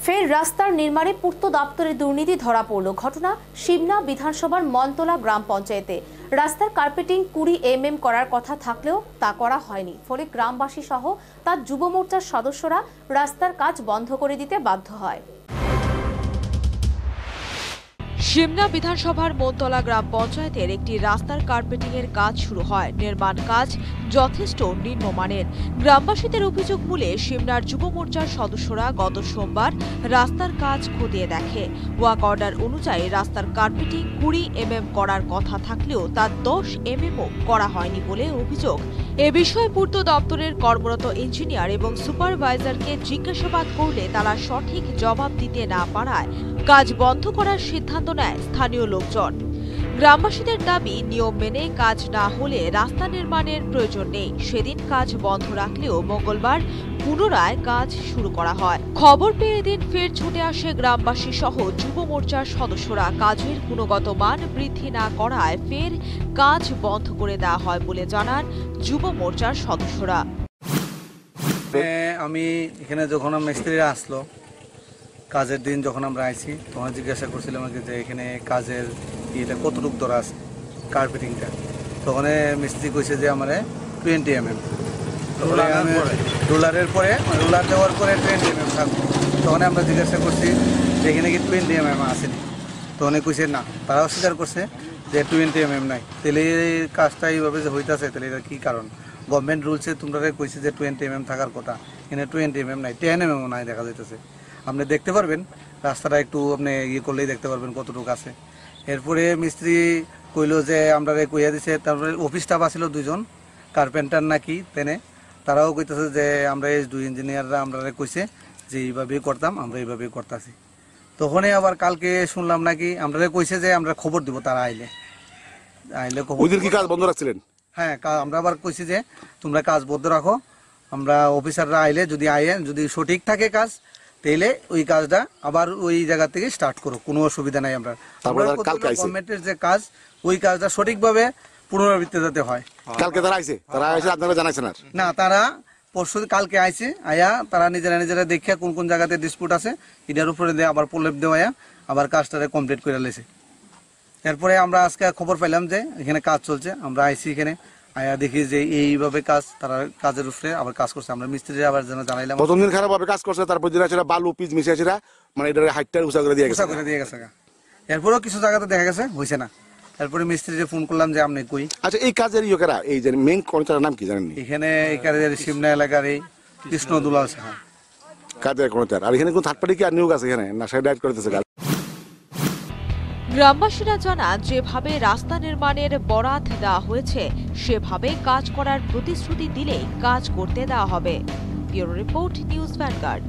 ফের রাস্তার নির্মাণে পূর্ত দপ্তরের দুর্নীতি ধরা পড়ল। ঘটনা শিবনা বিধানসভার মনতলা গ্রাম পঞ্চায়েতে। রাস্তার কার্পেটিং 20 mm করার কথা থাকলেও তা করা হয়নি। ফলে গ্রামবাসী সহ তার যুব মোর্চার সদস্যরা রাস্তার কাজ বন্ধ করে দিতে বাধ্য হয়। শিবনা বিধানসভার মনতলা গ্রাম পঞ্চায়েতের একটি রাস্তার কার্পেটিং এর কাজ শুরু হয়। নির্মাণ কাজ যথেষ্ট নিম্নমানের। গ্রামবাসীদের অভিযোগ মূলে শিবনার যুব মোর্চার সদস্যরা গত সোমবার রাস্তার কাজ খতিয়ে দেখে। ওয়াক অর্ডার অনুযায়ী রাস্তার কার্পেটিং 20 mm করার কথা থাকলেও তা 10 mmও করা হয়নি বলে অভিযোগ। এ বিষয়ে পূর্ত দপ্তরের কর্মরত ইঞ্জিনিয়ার এবং সুপারভাইজারকে জিজ্ঞাসাবাদ করলে তারা সঠিক জবাব দিতে না পারায় কাজ বন্ধ করার সিদ্ধান্ত নেয় স্থানীয় লোকজন। গ্রামবাসীদের দাবি, নিয়ম মেনে কাজ না হলে রাস্তা নির্মাণের প্রয়োজন নেই। সেদিন কাজ বন্ধ রাখলেও মঙ্গলবার পুনরায় কাজ শুরু করা হয়। খবর পেয়ে এদিন ফের ছুটে আসে গ্রামবাসী সহ যুব মোর্চার সদস্যরা। কাজের গুণগত মান বৃদ্ধি না করায় ফের কাজ বন্ধ করে দেওয়া হয় বলে জানান যুব মোর্চার সদস্যরা। আমি এখানে যখন মিস্ত্রিরা আসলো কাজের দিন, যখন আমরা আইছি তখন জিজ্ঞাসা করছিলাম আমাকে যে এখানে কাজের ইয়েটা কতটুকু দর আছে কার্পেটিংটা। তখন মিস্ত্রি কইছে যে আমার 20 mm রোলারের পরে রোলার দেওয়ার পরে 20 mm থাকবো। তখন আমরা জিজ্ঞাসা করছি যে এখানে কি 20 mm আসেনি। তখন কইছে না, তারাও স্বীকার করছে যে 20 mm নাই। তাহলে এই কাজটা এইভাবে যে হইতেছে, তাহলে এটা কী কারণ? গভর্নমেন্ট রুলসে তোমরা কইছে যে 20 mm থাকার কথা, এখানে 20 mm নাই, 10 mm নাই দেখা যাইতেছে। আপনি দেখতে পারবেন রাস্তাটা, একটু আপনি ইয়ে করলেই দেখতে পারবেন কতটুকু আছে। এরপরে মিস্ত্রি কইলো যে আমরা কইয়া দিছে। তারপরে অফিস স্টাফ আসছিল 2 জন কার্পেন্টার নাকি তেনে, তারাও কইতেছে যে আমরা এই 2 ইঞ্জিনিয়াররা আমরা কইছে যে এইভাবেই করতাম, আমরা এইভাবেই করতেছি। তখনই আবার কালকে শুনলাম নাকি আমরা কইছে যে আমরা খবর দিব, তারা আইলে ওদের কি কাজ বন্ধ রাখছিলেন? হ্যাঁ, আমরা আবার কইছি যে তোমরা কাজ বন্ধ রাখো, আমরা অফিসাররা আইলে যদি সঠিক থাকে কাজ, তাইলে ওই কাজটা আবার ওই জায়গা থেকে স্টার্ট করো, কোনো অসুবিধা নাই। আমরা গভর্নমেন্টের যে কাজ, ওই কাজটা সঠিকভাবে পুনরাবৃত্তি যাতে হয়। কালকে তারা আইছে আপনারা জানাইছেন না? তারা পরশু কালকে আইছে, আয়া তারা নিজেরা দেখিয়া কোন কোন জায়গাতে ডিসপুট আছে এটার উপরে দিয়ে আবার প্রলেপ দেওয়া আবার কাজটা কমপ্লিট করে লেছে। এরপরে আমরা আজকে খবর পাইলাম যে এখানে কাজ চলছে। আমরা আইছি এখানে, আয়া দেখি যে এইভাবে কাজ, তারা কাজের উপরে আবার কাজ করছে। আমরা মিস্ত্রিরা আবার জানাইলাম প্রথম দিন খারাপ ভাবে কাজ করছে, তারপর দিন আসলে বালু পিচ মিশিয়েছে, মানে এটা হাইটটা উঁচা করে দিয়ে গেছে। এরপরেও কিছু জায়গাতে দেখা গেছে হয়েছে না। তারপরে মিস্ত্রিকে ফোন করলাম যে আপনি কই। আচ্ছা, এই কাজের ইয়েরা এই যে মেইন কর্মচারীর নাম কি জানেন? এখানে এই কাজের শিবনা এলাকার এই কৃষ্ণ দুলাল সাহা কাজের কর্মচারী। আর এখানে কোন থার্ড পার্টি কি আর নিয়োগ আছে এখানে, না সেটা ডাইরেক্ট করতেছে? গ্রামবাসীরা জানান, যেভাবে রাস্তা নির্মাণের বরাত দেওয়া হয়েছে সেভাবে কাজ করার প্রতিশ্রুতি দিলেই কাজ করতে দেওয়া হবে। Bureau report, news vanguard.